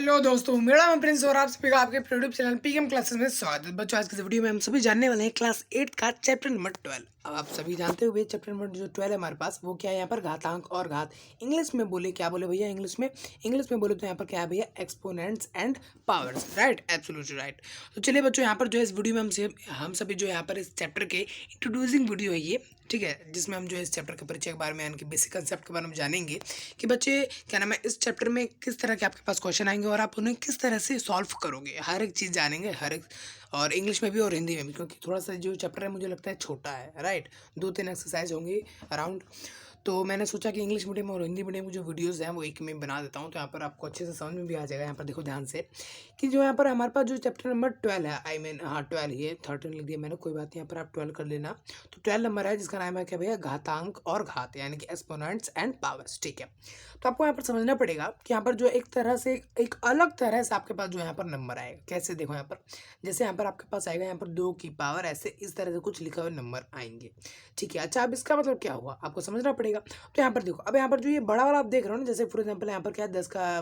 Hello दोस्तों, मेरा नाम प्रिंस और आप सभी का आपके यूट्यूब चैनल पीएम क्लासेस में स्वागत है। बच्चों, आज की इस वीडियो में हम सभी जानने वाले हैं क्लास 8 का चैप्टर नंबर 12। अब आप सभी जानते हुए चैप्टर नंबर जो 12 है हमारे पास, वो क्या है यहाँ पर घातांक और घात। इंग्लिश में बोले क्या बोले भैया, इंग्लिश में बोले तो यहाँ पर क्या है भैया, exponents and powers. Right, absolutely right. तो चलिए बच्चों, यहाँ पर जो है इस वीडियो में हम सभी जो यहाँ पर इस चैप्टर के इंट्रोड्यूसिंग वीडियो है ये, ठीक है, जिसमें हम जो है इस चैप्टर के परिचय के बारे में यानी कि बेसिक कंसेप्ट के बारे में जानेंगे कि बच्चे क्या नाम है इस चैप्टर में किस तरह के आपके पास क्वेश्चन आएंगे और आप उन्हें किस तरह से सॉल्व करोगे। हर एक चीज़ जानेंगे, हर एक, और इंग्लिश में भी और हिंदी में भी, क्योंकि थोड़ा सा जो चैप्टर है मुझे लगता है छोटा है। राइट, 2-3 एक्सरसाइज होंगी अराउंड। तो मैंने सोचा कि इंग्लिश मीडियम और हिंदी मीडियम की जो वीडियोस हैं वो एक में बना देता हूँ, तो यहाँ पर आपको अच्छे से समझ में भी आ जाएगा। यहाँ पर देखो ध्यान से कि जो यहाँ पर हमारे पास जो चैप्टर नंबर 12 है, हाँ 12 ही है, 13 लिख दिया मैंने, कोई बात नहीं, यहाँ पर आप 12 कर लेना। तो 12 नंबर है जिसका नाम है क्या भैया, घातांक और घात, यानी कि एक्सपोनेंट्स एंड पावर्स। ठीक है, तो आपको यहाँ पर समझना पड़ेगा कि यहाँ पर जो एक तरह से एक अलग तरह से आपके पास जो यहाँ पर नंबर आएगा। कैसे, देखो यहाँ पर जैसे यहाँ पर आपके पास आएगा यहाँ पर 2 की पावर, ऐसे इस तरह से कुछ लिखे हुए नंबर आएंगे। ठीक है, अच्छा अब इसका मतलब क्या हुआ आपको समझना पड़ेगा। तो यहाँ पर देखो, अब यहाँ पर जो ये बड़ा वाला आप देख रहे हो ना, जैसे फॉर एग्जांपल यहाँ पर क्या है, 10 का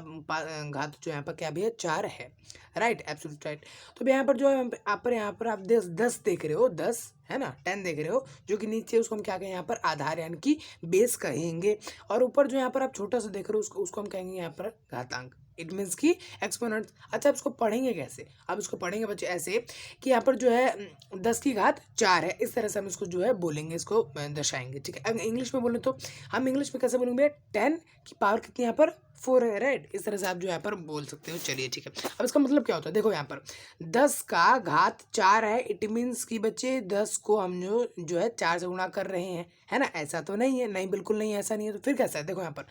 घात जो यहाँ पर क्या भी है, 4 है। Right, absolute right. तो यहाँ पर जो है यहाँ पर आप 10 देख रहे हो, 10 है ना, 10 देख रहे हो, जो कि नीचे उसको हम क्या कहेंगे यहाँ पर आधार यानी कि बेस कहेंगे, और ऊपर जो यहाँ पर आप छोटा सा देख रहे हो उसको हम कहेंगे यहाँ पर घातांक। इट मीन्स की एक्सपोनेंट। अच्छा, अब इसको पढ़ेंगे कैसे, अब इसको पढ़ेंगे बच्चे ऐसे कि यहाँ पर जो है 10 की घात 4 है, इस तरह से हम इसको जो है बोलेंगे, इसको दर्शाएंगे। ठीक है, अगर इंग्लिश में बोले तो हम इंग्लिश में कैसे बोलेंगे, 10 की पावर कितनी यहाँ पर 4 है। राइट, इस तरह से आप जो यहाँ पर बोल सकते हो। चलिए ठीक है, अब इसका मतलब क्या होता है, देखो यहाँ पर 10 का घात 4 है, इट मीन्स कि बच्चे 10 को हम जो है 4 से गुणा कर रहे हैं, है ना। ऐसा तो नहीं है, नहीं बिल्कुल नहीं, ऐसा नहीं है। तो फिर कैसा है, देखो यहाँ पर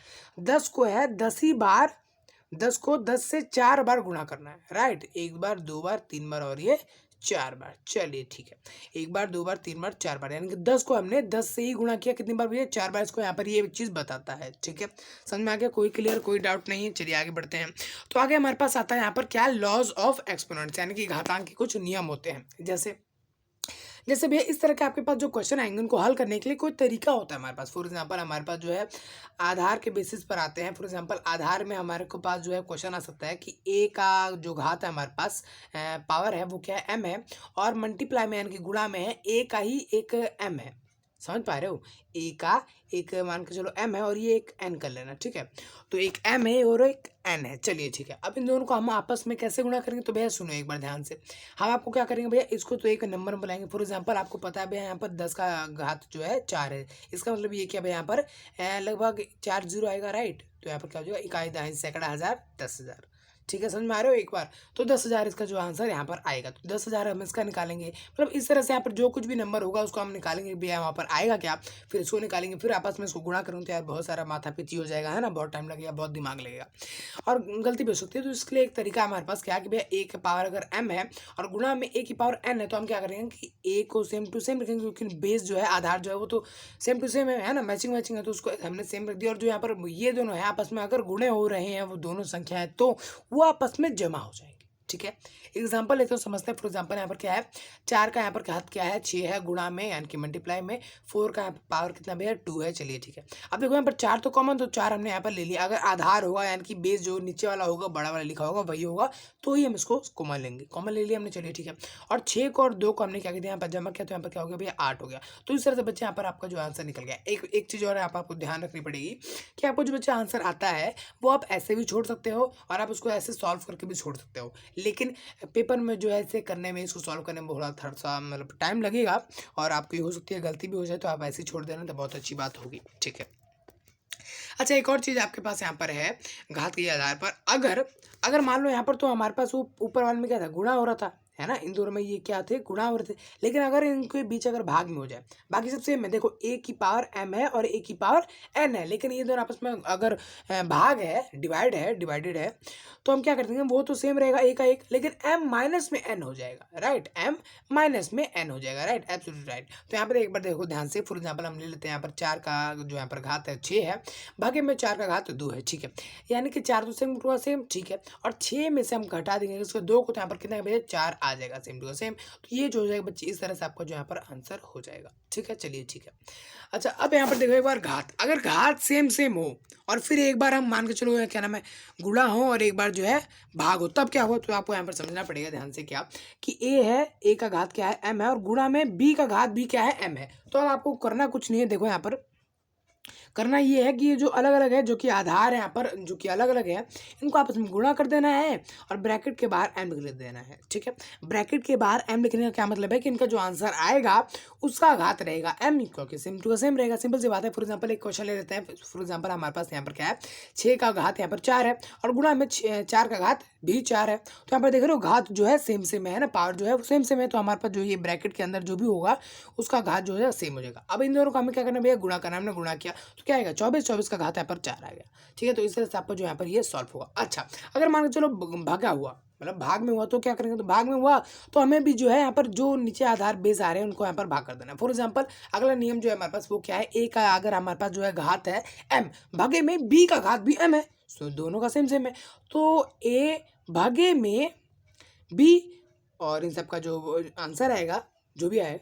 10 को है 10 ही बार, 10 को 10 से 4 बार गुणा करना है। राइट, 1 बार, 2 बार, 3 बार और ये 4 बार। चलिए ठीक है, 1 बार, 2 बार, 3 बार, 4 बार, यानी कि 10 को हमने 10 से ही गुणा किया, कितनी बार भैया, 4 बार। इसको यहाँ पर ये चीज़ बताता है। ठीक है, समझ में आ गया, कोई क्लियर, कोई डाउट नहीं है। चलिए आगे बढ़ते हैं। तो आगे हमारे पास आता है यहाँ पर क्या, लॉज ऑफ एक्सपोनेंट्स, यानी कि घातांक के कुछ नियम होते हैं। जैसे भैया इस तरह के आपके पास जो क्वेश्चन आएंगे उनको हल करने के लिए कोई तरीका होता है हमारे पास। फॉर एग्जांपल हमारे पास जो है आधार के बेसिस पर आते हैं। फॉर एग्जांपल आधार में हमारे को पास जो है क्वेश्चन आ सकता है कि ए का जो घात है हमारे पास, पावर है, वो क्या है, एम है, और मल्टीप्लाई में यानी कि गुणा में है ए का ही एक एम है। समझ पा रहे हो, ए का एक मान के चलो एम है और ये एक एन कर लेना। ठीक है, तो एक एम है और एक एन है। चलिए ठीक है, अब इन दोनों को हम आपस में कैसे गुणा करेंगे, तो भैया सुनो एक बार ध्यान से। हम आपको क्या करेंगे भैया, इसको तो एक नंबर में बुलाएंगे। फॉर एग्जांपल आपको पता है भैया यहाँ पर 10 का घात जो है 4 है, इसका मतलब ये क्या भैया, यहाँ पर लगभग 4 जीरो आएगा। राइट, तो यहाँ पर क्या हो जाएगा, इकाई दहाई सैकड़ा हज़ार 10,000। ठीक है, समझ में आ रहे हो, एक बार तो 10,000 इसका जो आंसर यहाँ पर आएगा। तो 10,000 हम इसका निकालेंगे, मतलब इस तरह से यहाँ पर जो कुछ भी नंबर होगा उसको हम निकालेंगे भैया, वहाँ पर आएगा क्या, फिर इसको निकालेंगे, फिर आपस में इसको गुणा करूँ तो यार बहुत सारा माथा पीची हो जाएगा, है ना, बहुत टाइम लगेगा, बहुत दिमाग लगेगा और गलती भी हो सकती है। तो इसके लिए एक तरीका हमारे पास क्या है कि भैया ए की पावर अगर एम है और गुणा में ए की पावर एन है, तो हम क्या करेंगे कि ए को सेम टू सेम रखेंगे, क्योंकि बेस जो है, आधार जो है वो तो सेम टू सेम है ना, मैचिंग है, तो उसको हमने सेम रख दिया। और जो यहाँ पर ये दोनों है आपस में अगर गुणे हो रहे हैं वो दोनों संख्या है, तो वो आपस में जमा हो जाएंगे। ठीक है, एग्जाम्पल लेते हो, समझते हैं। फॉर एग्जाम्पल यहाँ पर क्या है, 4 का यहाँ पर घात क्या है, 6 है, गुणा में यानी कि मल्टीप्लाई में 4 का पावर कितना भैया, 2 है। चलिए ठीक है, अब देखो यहाँ पर 4 तो कॉमन, तो 4 हमने यहाँ पर ले लिया। अगर आधार होगा यानी कि बेस जो नीचे वाला होगा, बड़ा वाला लिखा होगा वही होगा, तो ही हम इसको कॉमन लेंगे। कॉमन ले लिया हमने, चलिए ठीक है। और 6 को और 2 को हमने क्या किया, यहाँ पर जमा किया, तो यहाँ पर क्या हो गया भैया, 8 हो गया। तो इस तरह से बच्चे यहाँ पर आपका जो आंसर निकल गया। एक चीज़ और आपको ध्यान रखनी पड़ेगी कि आपको जो बच्चा आंसर आता है वो आप ऐसे भी छोड़ सकते हो और आप उसको ऐसे सॉल्व करके भी छोड़ सकते हो, लेकिन पेपर में जो है ऐसे करने में, इसको सॉल्व करने में थोड़ा सा मतलब टाइम लगेगा और आपकी हो सकती है गलती भी हो जाए, तो आप ऐसे ही छोड़ देना तो बहुत अच्छी बात होगी। ठीक है, अच्छा एक और चीज़ आपके पास यहाँ पर है, घात के आधार पर अगर मान लो यहाँ पर तो हमारे पास वो ऊपर वाले में क्या था, गुणा हो रहा था, है ना, इन दोनों में ये क्या थे, गुणा हो रहे थे। लेकिन अगर इनके बीच अगर भाग में हो जाए, बाकी सब सेम है। देखो ए की पावर एम है और ए की पावर एन है, लेकिन ये दोनों आपस में अगर भाग है, डिवाइडेड है, तो हम क्या कर देंगे, वो तो सेम रहेगा ए का एक, लेकिन एम माइनस में एन हो जाएगा। राइट, एम माइनस में एन हो जाएगा। Right, absolute right. तो यहाँ पर एक बार देखो ध्यान से, फॉर एग्जाम्पल हम ले लेते हैं यहाँ पर 4 का जो यहाँ पर घात है 6 है, भागे में 4 का घात 2 है। ठीक है, यानी कि 4 तो सेम, ठीक है, और 6 में से हम घटा देंगे इसको 2 को, तो यहाँ पर कितना है भैया, 4 आ आ जाएगा सेम टू सेम। तो ये जो हो जाएगा बच्चे, इस तरह से आपका जो यहाँ पर आंसर हो जाएगा। ठीक है, चलिए ठीक है। अच्छा, अब यहाँ पर देखो एक बार घात, अगर घात सेम सेम हो और फिर एक बार हम मान के चलो क्या नाम है गुणा हो और एक बार जो है भाग हो, तब क्या हो, तो आपको यहाँ पर समझना पड़ेगा ध्यान से क्या कि ए है, ए का घात क्या है m है, और गुणा में बी का घात भी क्या है m है। तो अब आपको करना कुछ नहीं है, देखो यहाँ पर करना ये है कि ये जो अलग अलग है, जो कि आधार है यहाँ पर जो कि अलग अलग है, इनको आपस में गुणा कर देना है और ब्रैकेट के बाहर m लिख देना है। ठीक है, ब्रैकेट के बाहर m लिखने का क्या मतलब है कि इनका जो आंसर आएगा उसका घात रहेगा m, क्योंकि सेम टू सेम रहेगा। सिंपल सी बात है। फॉर एग्जांपल एक क्वेश्चन ले लेते हैं। फॉर एग्जांपल हमारे पास यहाँ पर क्या है, 6 का घात यहाँ पर 4 है और गुणा में 4 का घात भी 4 है। तो यहाँ पर देख रहे हो घात जो है सेम सेम है ना, पावर जो है वो सेम सेम है। तो हमारे पास जो ये ब्रैकेट के अंदर जो भी होगा उसका घात जो है सेम हो जाएगा। अब इन दोनों को हमें क्या करना है भैया, गुणा करना। हमने गुणा किया तो क्या आएगा 24, 24 का घात यहाँ पर 4 आ गया। ठीक है, तो इस तरह से आपका जो यहाँ पर ये सॉल्व होगा। अच्छा, अगर मान के चलो भागा हुआ, मतलब भाग में हुआ, तो क्या करेंगे, तो भाग में हुआ तो हमें भी जो है यहाँ पर जो नीचे आधार बेस आ रहे हैं उनको यहाँ पर भाग कर देना। फॉर एग्जांपल अगला नियम जो है हमारे पास वो क्या है, ए का अगर हमारे पास जो है घात है m, भागे में b का घात भी m है, तो दोनों का सेम सेम है। तो a भागे में b और इन सब का जो आंसर आएगा जो भी आए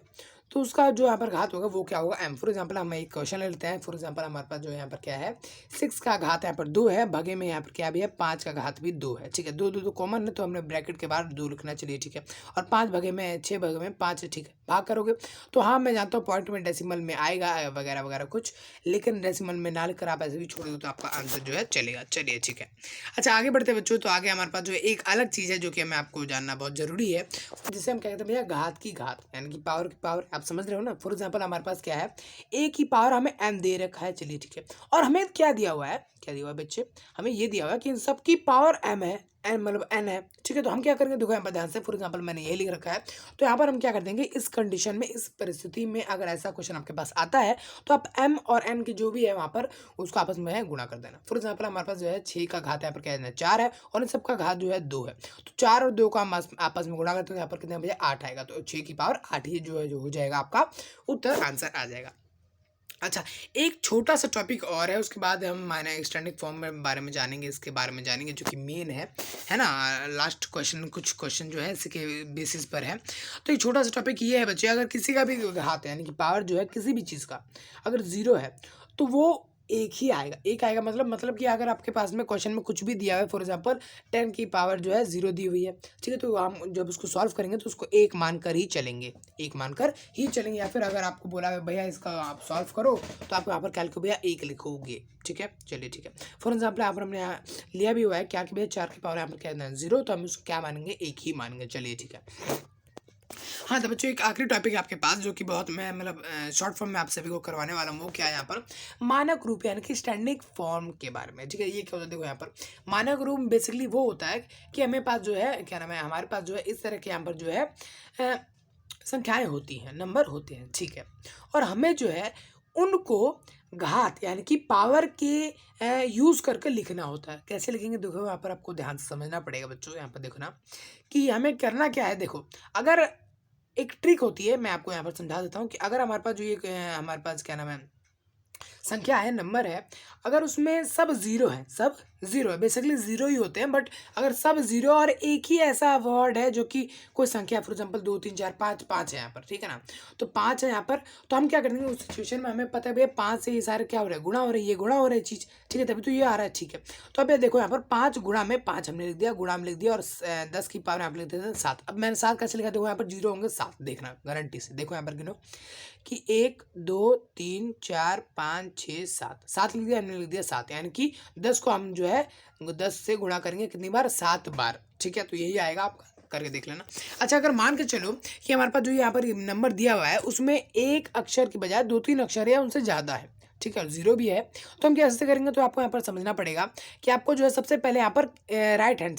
तो उसका जो यहाँ पर घात होगा वो क्या होगा m। फॉर एग्जांपल हम एक क्वेश्चन ले लेते हैं। फॉर एग्जांपल हमारे पास जो यहाँ पर क्या है 6 का घात यहाँ पर 2 है, भागे में यहाँ पर क्या भी है 5 का घात भी 2 है। ठीक है, 2 2 तो कॉमन है तो हमने ब्रैकेट के बाहर 2 लिखना। चलिए ठीक है, और 5 भागे में 6 भागे में 5 है। ठीक है, भाग करोगे तो हाँ मैं जानता हूँ पॉइंट में डेसिमल में आएगा वगैरह वगैरह कुछ, लेकिन डेसिमल में ना लिखकर आप ऐसे भी छोड़ दो तो आपका आंसर जो है चलेगा। चलिए ठीक है। अच्छा, आगे बढ़ते बच्चों, तो आगे हमारे पास जो एक अलग चीज़ है जो कि हमें आपको जानना बहुत जरूरी है, जिसे हम क्या कहते हैं भैया घात की घात, यानी कि पावर की पावर। आप समझ रहे हो ना। फॉर एग्जांपल हमारे पास क्या है, ए की पावर हमें m दे रखा है। चलिए ठीक है, और हमें क्या दिया हुआ है, क्या दिया हुआ है बच्चे, हमें ये दिया हुआ है कि इन सब की पावर m है, n मतलब n है। ठीक है, तो हम क्या करेंगे, देखो यहाँ पर ध्यान से। फॉर एग्जांपल मैंने यही लिख रखा है, तो यहाँ पर हम क्या कर देंगे, इस कंडीशन में, इस परिस्थिति में अगर ऐसा क्वेश्चन आपके पास आता है तो आप m और n की जो भी है वहाँ पर उसको आपस में गुणा कर देना। फॉर एग्जांपल हमारे पास जो है 6 का घात यहाँ पर क्या है 4 है और इन सबका घात जो है 2 है, तो 4 और 2 का हम आपस में गुणा करते हैं, यहाँ पर कितने भैया 8 आएगा। तो 6 की पावर 8 ही जो है जो हो जाएगा आपका उत्तर, आंसर आ जाएगा। अच्छा, एक छोटा सा टॉपिक और है, उसके बाद हम माइनर एक्सटेंडिंग फॉर्म में बारे में जानेंगे, इसके बारे में जानेंगे जो कि मेन है ना। लास्ट क्वेश्चन, कुछ क्वेश्चन जो है इसके बेसिस पर है। तो एक छोटा सा टॉपिक ये है बच्चे, अगर किसी का भी घात है यानी कि पावर जो है किसी भी चीज़ का अगर 0 है तो वो एक ही आएगा। एक आएगा मतलब कि अगर आपके पास में क्वेश्चन में कुछ भी दिया हुआ है, फॉर एग्जांपल 10 की पावर जो है 0 दी हुई है, ठीक है, तो हम जब उसको सॉल्व करेंगे तो उसको एक मानकर ही चलेंगे, एक मानकर ही चलेंगे। या फिर अगर आपको बोला है भैया इसका आप सॉल्व करो तो आप यहाँ पर क्या लिखो भैया 1 लिखोगे। ठीक है, चलिए ठीक है। फॉर एग्जाम्पल यहाँ पर हमने यहाँ लिया भी हुआ है क्या कि भैया 4 की पावर यहाँ पर क्या है 0, तो हम उसको क्या मानेंगे, एक ही मानेंगे। चलिए ठीक है। हाँ तो बच्चों, एक आखिरी टॉपिक है आपके पास जो कि बहुत मैं मतलब शॉर्ट फॉर्म में आप सभी को करवाने वाला हूँ। वो क्या है यहाँ पर मानक रूप यानी कि स्टैंडिंग फॉर्म के बारे में। ठीक है, ये क्या होता है, देखो यहाँ पर मानक रूप बेसिकली वो होता है कि हमें पास जो है क्या नाम है, हमारे पास जो है इस तरह के यहाँ पर जो है संख्याएं होती हैं, नंबर होते हैं। ठीक है, और हमें जो है उनको घात यानी कि पावर के यूज़ करके लिखना होता है। कैसे लिखेंगे, देखो यहाँ पर आपको ध्यान से समझना पड़ेगा बच्चों। यहाँ पर देखो ना कि हमें करना क्या है। देखो, अगर एक ट्रिक होती है, मैं आपको यहाँ पर समझा देता हूँ कि अगर हमारे पास जो ये हमारे पास क्या नाम है संख्या है, नंबर है, अगर उसमें सब 0 है, सब 0 है, बेसिकली 0 ही होते हैं, बट अगर सब 0 और एक ही ऐसा वर्ड है जो कि कोई संख्या, फॉर एग्जांपल 2 3 4 5 5 है यहाँ पर, ठीक है ना, तो 5 है यहाँ पर, तो हम क्या कर देंगे उस सिचुएशन में, हमें पता है भैया 5 से ये सारे क्या हो रहा है, गुणा हो रहा है, ये गुणा हो रहा है चीज़। ठीक है, तभी तो ये आ रहा है। ठीक है, तो अब ये देखो यहाँ पर 5 गुणा में 5 हमने लिख दिया, गुणा में लिख दिया, और 10 की पावर यहाँ पर लिख देते हैं 7। अब मैंने 7 कैसे लिखा, देखो यहाँ पर 0 होंगे 7, देखना गारंटी से। देखो यहाँ पर गिनो कि 1 2 3 4 5 6 7, 7 लिख दिया, हमने लिख दिया 7, यानी कि 10 को हम जो है 10 से गुणा करेंगे कितनी बार, 7 बार। ठीक है, तो यही आएगा, आपका करके देख लेना। अच्छा, अगर मान के चलो कि हमारे पास जो यहाँ पर नंबर दिया हुआ है उसमें एक अक्षर की बजाय 2 3 अक्षर या उनसे ज़्यादा है, ठीक है, 0 भी है, तो हम कैसे करेंगे, तो आपको यहाँ पर समझना पड़ेगा कि आपको जो है सबसे पहले यहाँ पर राइट हैंड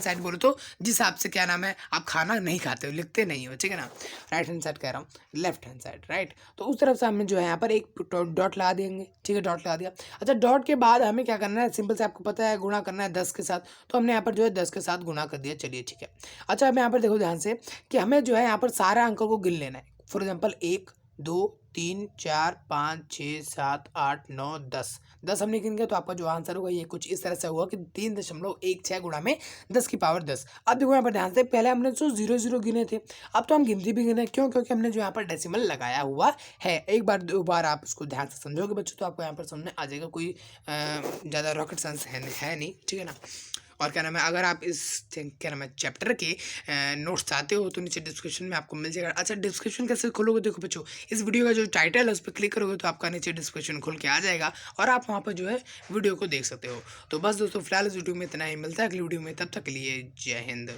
साइड बोलो तो जिस हिसाब से क्या नाम है आप खाना नहीं खाते हो, लिखते नहीं हो, ठीक है ना, राइट हैंड साइड कह रहा हूँ, लेफ्ट हैंड साइड राइट, तो उस तरफ से हमें जो है यहाँ पर एक डॉट लगा देंगे। ठीक है, डॉट लगा दिया। अच्छा, डॉट के बाद हमें क्या करना है, सिंपल से आपको पता है गुणा करना है 10 के साथ, तो हमने यहाँ पर जो है 10 के साथ गुणा कर दिया। चलिए ठीक है। अच्छा, अब यहाँ पर देखो ध्यान से कि हमें जो है यहाँ पर सारे अंकों को गिन लेना है। फॉर एग्जाम्पल 1 2 3 4 5 6 7 8 9 10 10 हमने गिन गया तो आपका जो आंसर होगा ये कुछ इस तरह से होगा कि 3.16 गुणा में 10 की पावर 10। अब देखो यहाँ पर ध्यान से, पहले हमने जो 0 गिने थे, अब तो हम गिनती भी गिने, क्यों? क्योंकि हमने जो यहाँ पर डेसिमल लगाया हुआ है। एक बार दो बार आप इसको ध्यान से समझोगे बच्चों तो आपको यहाँ पर समझ में आ जाएगा, कोई ज़्यादा रॉकेट साइंस है नहीं, ठीक है ना। और क्या नाम है, अगर आप इस क्या नाम है चैप्टर के नोट्स चाहते हो तो नीचे डिस्क्रिप्शन में आपको मिल जाएगा। अच्छा, डिस्क्रिप्शन कैसे खोलोगे? देखो बच्चों, इस वीडियो का जो टाइटल है उस पर क्लिक करोगे तो आपका नीचे डिस्क्रिप्शन खुल के आ जाएगा और आप वहाँ पर जो है वीडियो को देख सकते हो। तो बस दोस्तों, फिलहाल इस वीडियो में इतना ही, मिलता है अगली वीडियो में, तब तक के लिए जय हिंद।